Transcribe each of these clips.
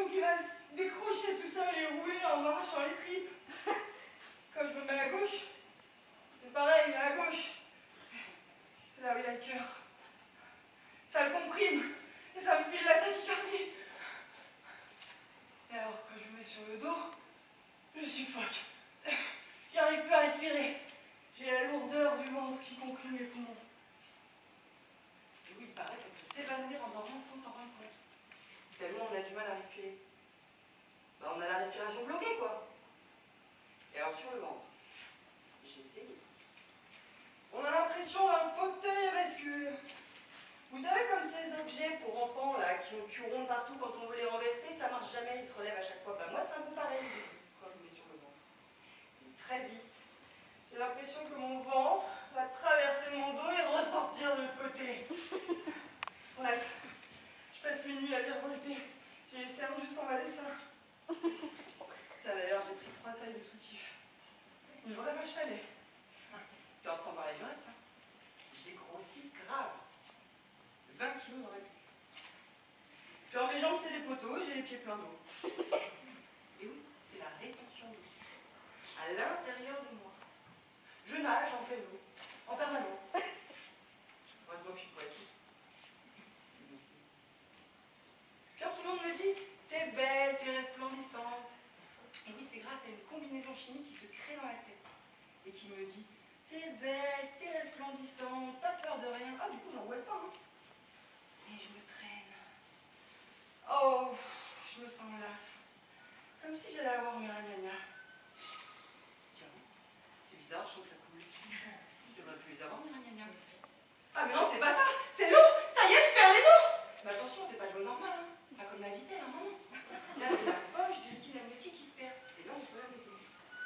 l'impression qu'il va se décrocher tout seul et rouler en m'arrachant les tripes. Quand je me mets à gauche, c'est pareil, mais à gauche, c'est là où il y a le cœur. Ça le comprime et ça me file la tachycardie. Et alors, quand je me mets sur le dos, je suffoque. J'arrive plus à respirer. J'ai la lourdeur du ventre qui comprime les poumons. Et oui, il paraît qu'on peut s'évanouir en dormant sans s'en rendre compte. Tellement on a du mal à respirer. Bah, on a la respiration bloquée, quoi. Et alors, sur le ventre, j'ai essayé. On a l'impression d'un fauteuil bascule. Vous savez, comme ces objets pour enfants, là, qui ronde partout quand on veut les renverser, ça marche jamais, ils se relèvent à chaque fois. Bah, moi, c'est un peu pareil quand je mets sur le ventre. Et très vite, j'ai l'impression que mon ventre va traverser mon dos et ressortir de l'autre côté. Bref, je passe mes nuits à virevolter. J'ai les cernes jusqu'en bas des seins. Tiens, d'ailleurs, j'ai pris 3 tailles de soutif. Une vraie vache à lait. Puis alors, sans parler du reste, hein, j'ai grossi grave. 20 kilos dans la vie. Puis alors, mes jambes, c'est des poteaux et j'ai les pieds pleins d'eau. Et oui, c'est la rétention d'eau. À l'intérieur de moi. Je nage en pleine eau, en permanence. Heureusement que je suis poisson. C'est bon signe. Puis alors, tout le monde me dit, t'es belle, t'es resplendissante. Et oui, c'est grâce à une combinaison chimique qui se crée dans la tête. Et qui me dit, t'es belle, t'es resplendissante, t'as peur de rien. Ah, du coup, j'angoisse pas, hein. Et je me traîne. Oh, je me sens lasse. Comme si j'allais avoir mes ragnagnas. Tiens, c'est bizarre, je sens que ça coule. Je devrais plus les avoir, mes ragnagnas. Ah, mais non, c'est pas ça, c'est l'eau. Ça y est, je perds les os. Mais attention, c'est pas de l'eau normale, hein. Pas comme la vitelle, hein, non. Là, c'est la poche du liquide amniotique qui se perce. Et là, on peut la maison.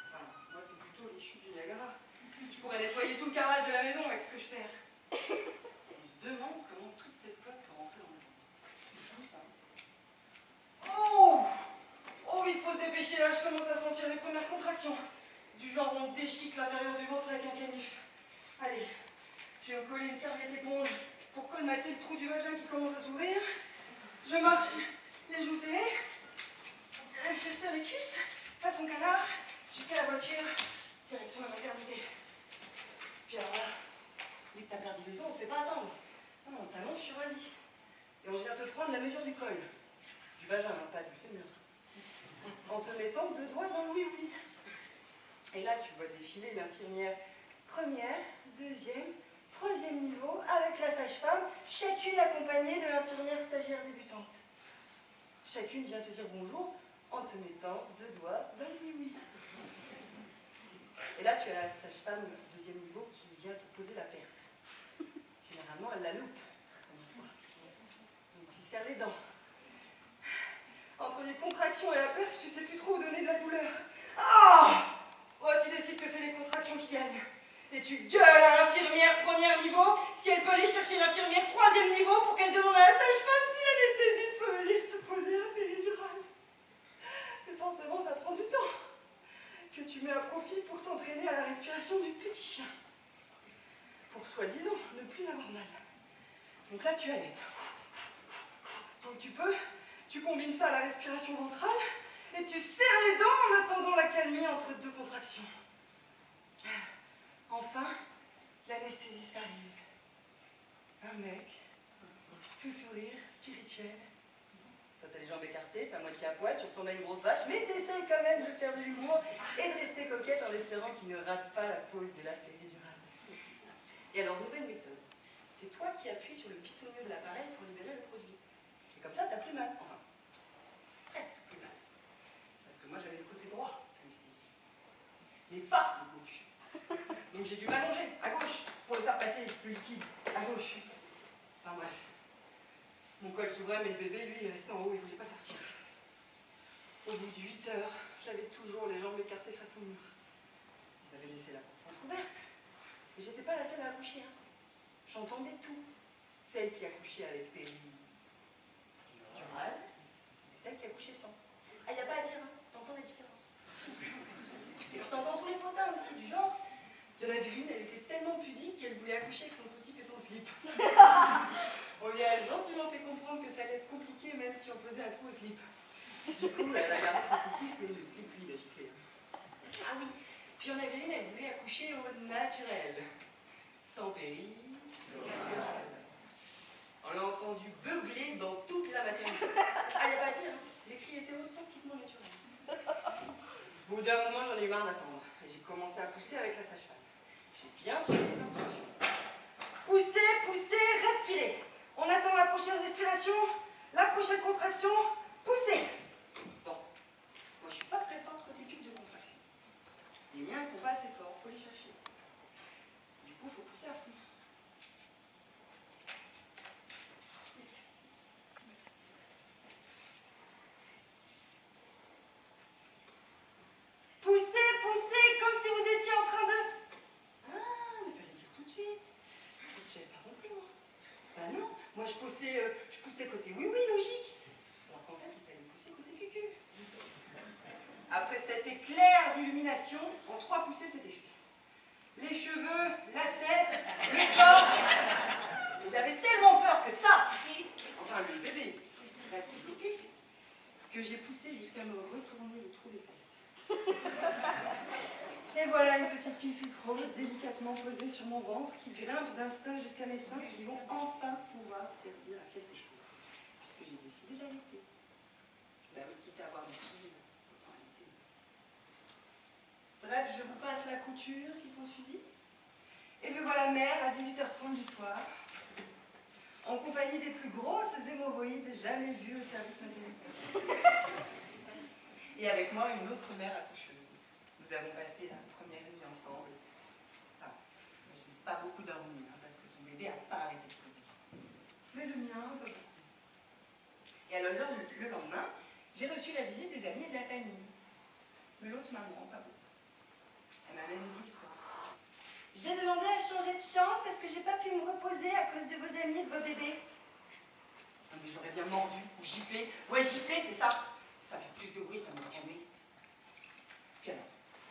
Enfin, moi, c'est plutôt les chutes du Niagara. Je pourrais nettoyer tout le carrelage de la maison avec ce que je perds. On se demande comment toute cette flotte peut rentrer dans le ventre. C'est fou, ça. Oh! Oh, il faut se dépêcher, là, je commence à sentir les premières contractions. Du genre, on déchique l'intérieur du ventre avec un canif. Allez, je vais me coller une serviette éponge pour colmater le trou du vagin qui commence à s'ouvrir. Je marche les genoux serrés. Je serre les cuisses, façon canard, jusqu'à la voiture, direction la maternité. Puis alors là, dès que t'as perdu les os, on te fait pas attendre. Non, on t'allonge sur un lit. Et on vient te prendre la mesure du col. Du vagin, hein, pas du fémur. En te mettant 2 doigts dans le oui-oui. Et là, tu vois défiler l'infirmière première, deuxième, troisième niveau, avec la sage-femme, chacune accompagnée de l'infirmière stagiaire débutante. Chacune vient te dire bonjour en te mettant 2 doigts dans le oui-oui. Et là, tu as la sage-femme deuxième niveau qui vient te poser la perf. Généralement, elle la loupe, comme une fois. Donc, tu serres les dents. Entre les contractions et la perf, tu sais plus trop où donner de la douleur. Ah! Oh, tu décides que c'est les contractions qui gagnent. Et tu gueules à l'infirmière premier niveau si elle peut aller chercher l'infirmière troisième niveau pour qu'elle demande à la sage-femme si l'anesthésiste peut venir te poser la péridurale. Et forcément, ça prend du temps que tu mets à profit pour t'entraîner à la respiration du petit chien. Pour soi-disant ne plus avoir mal. Donc là, tu allaites. Donc tu peux, tu combines ça à la respiration ventrale et tu serres les dents en attendant l'accalmie entre 2 contractions. Enfin, l'anesthésiste arrive. Un mec, tout sourire, spirituel. Toi, t'as les jambes écartées, t'as moitié à poil, tu ressembles à une grosse vache, mais t'essayes quand même de faire de l'humour et de rester coquette en espérant qu'il ne rate pas la pose de la péridurale. Et alors, nouvelle méthode. C'est toi qui appuies sur le pitonneux de l'appareil pour libérer le produit. Et comme ça, t'as plus mal. Enfin, presque plus mal. Parce que moi, j'avais le côté droit anesthésié. Mais pas le gauche. Donc j'ai dû m'allonger à gauche pour le faire passer, le liquide, à gauche. Enfin bref. Mon col s'ouvrait, mais le bébé, lui, il restait en haut, il ne voulait pas sortir. Au bout de 8 heures, j'avais toujours les jambes écartées face au mur. Ils avaient laissé la porte entrouverte. Et j'étais pas la seule à accoucher. Hein. J'entendais tout. Celle qui accouchait avec péridurale et celle qui accouchait sans. Ah, il n'y a pas à dire, hein. T'entends la différence. Et puis t'entends tous les potins aussi, du genre. Il y en avait une, elle était tellement pudique qu'elle voulait accoucher avec son soutif et son slip. On lui a gentiment fait comprendre que ça allait être compliqué même si on faisait un trou au slip. Du coup, elle a gardé son soutif, mais le slip, lui, il a giclé. Ah oui, puis on avait une, elle voulait accoucher au naturel. Sans péri, naturel. On l'a entendu beugler dans toute la maternité. Ah, y a pas à dire, hein. Les cris étaient authentiquement naturels. Au bout d'un moment, j'en ai eu marre d'attendre. Et j'ai commencé à pousser avec la sage-femme. J'ai bien suivi les instructions. Poussez, poussez, respirez. On attend la prochaine respiration, la prochaine contraction. Poussez. Bon, moi je suis pas très forte côté pic de contraction. Les miens ne sont pas assez forts, faut les chercher. Du coup, faut pousser à fond. Poussez, poussez, comme si vous étiez en train de... Ah, mais fallait dire tout de suite. J'avais pas compris, moi. Bah non, moi je poussais côté oui, logique. Alors qu'en fait, il fallait pousser côté cucu. Après cet éclair d'illumination, en 3 poussées, c'était fait. Les cheveux, la tête, le corps. Et j'avais tellement peur que ça, enfin le bébé, reste bloqué, que j'ai poussé jusqu'à me retourner le trou des fesses. Et voilà une petite fille toute rose, délicatement posée sur mon ventre, qui grimpe d'instinct jusqu'à mes seins, qui vont enfin pouvoir servir à quelque chose. Puisque j'ai décidé d'allaiter. Bah oui, quitte à avoir des filles, autant allaiter. Bref, je vous passe la couture qui s'en suivit. Et me voilà mère à 18h30 du soir, en compagnie des plus grosses hémorroïdes jamais vues au service maternité. Et avec moi, une autre mère accoucheuse. Nous avons passé la première nuit ensemble. Ah, je n'ai pas beaucoup dormi, hein, parce que son bébé n'a pas arrêté de pleurer. Mais le mien, pas beaucoup. Et alors, le lendemain, j'ai reçu la visite des amis et de la famille. Mais l'autre maman, pas beaucoup. Elle m'a même dit le soir. J'ai demandé à changer de chambre parce que j'ai pas pu me reposer à cause de vos amis et de vos bébés. Non mais j'aurais bien mordu ou giflé. Ouais, giflé, c'est ça. Ça fait plus de bruit, ça m'a calmé. Puis alors,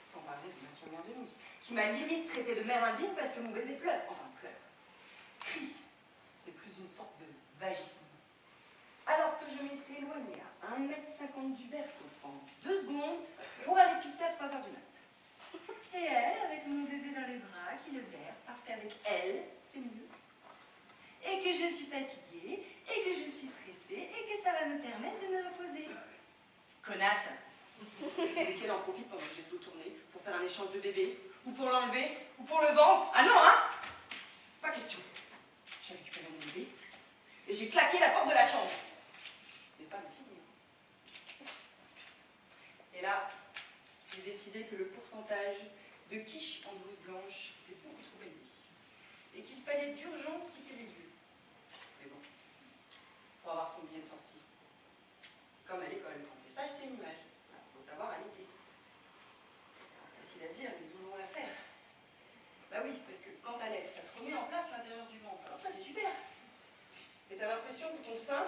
sans parler de l'infirmière de nuit, qui m'a limite traité de mère indigne parce que mon bébé pleure. Enfin, pleure. Crie. C'est plus une sorte de vagisme. Alors que je m'étais éloignée à 1,50 m du berceau pendant 2 secondes pour aller pisser à 3h du mat'. Et elle, avec mon bébé dans les bras, qui le berce, parce qu'avec elle, c'est mieux. Et que je suis fatiguée, et que je suis stressée, et que ça va me permettre de me reposer. Connasse. Et si elle en profite pendant que j'ai le dos tourné, pour faire un échange de bébé, ou pour l'enlever, ou pour le vendre. Ah non, hein? Pas question. J'ai récupéré mon bébé, et j'ai claqué la porte de la chambre. Mais pas le finir. Et là, j'ai décidé que le pourcentage de quiche en blouse blanche était beaucoup trop élevé et qu'il fallait d'urgence quitter les lieux. Mais bon, pour avoir son billet de sortie. C'est comme à l'école, quand on fait ça, j'étais une image. Il faut savoir allaiter. Facile à dire, mais douloureux à faire. Bah oui, parce que quand t'allaites, ça te remet en place l'intérieur du ventre. Alors ça, c'est super. Et t'as l'impression que ton sein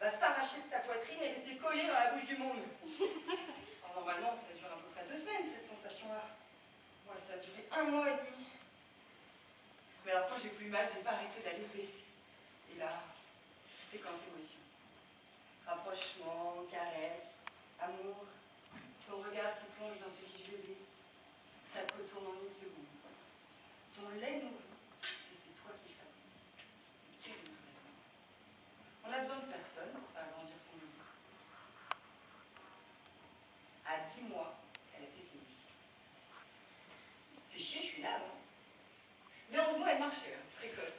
va s'arracher de ta poitrine et rester collé dans la bouche du môme. Alors, normalement, ça dure à peu près 2 semaines, cette sensation-là. Moi, ça a duré 1 mois et demi. Mais alors, quand j'ai plus mal, j'ai pas arrêté d'allaiter. Et là, séquence émotion. Rapprochement, caresse, amour, ton regard qui plonge dans celui du bébé. Ça te retourne en 1 seconde. Ton lait nourri, et c'est toi qui fabrique. Quel merveille. On n'a besoin de personne pour faire grandir son bébé. À 10 mois, elle a fait ses nuits. Fait chier, je suis là, non? Mais 11 mois, elle marchait, précoce.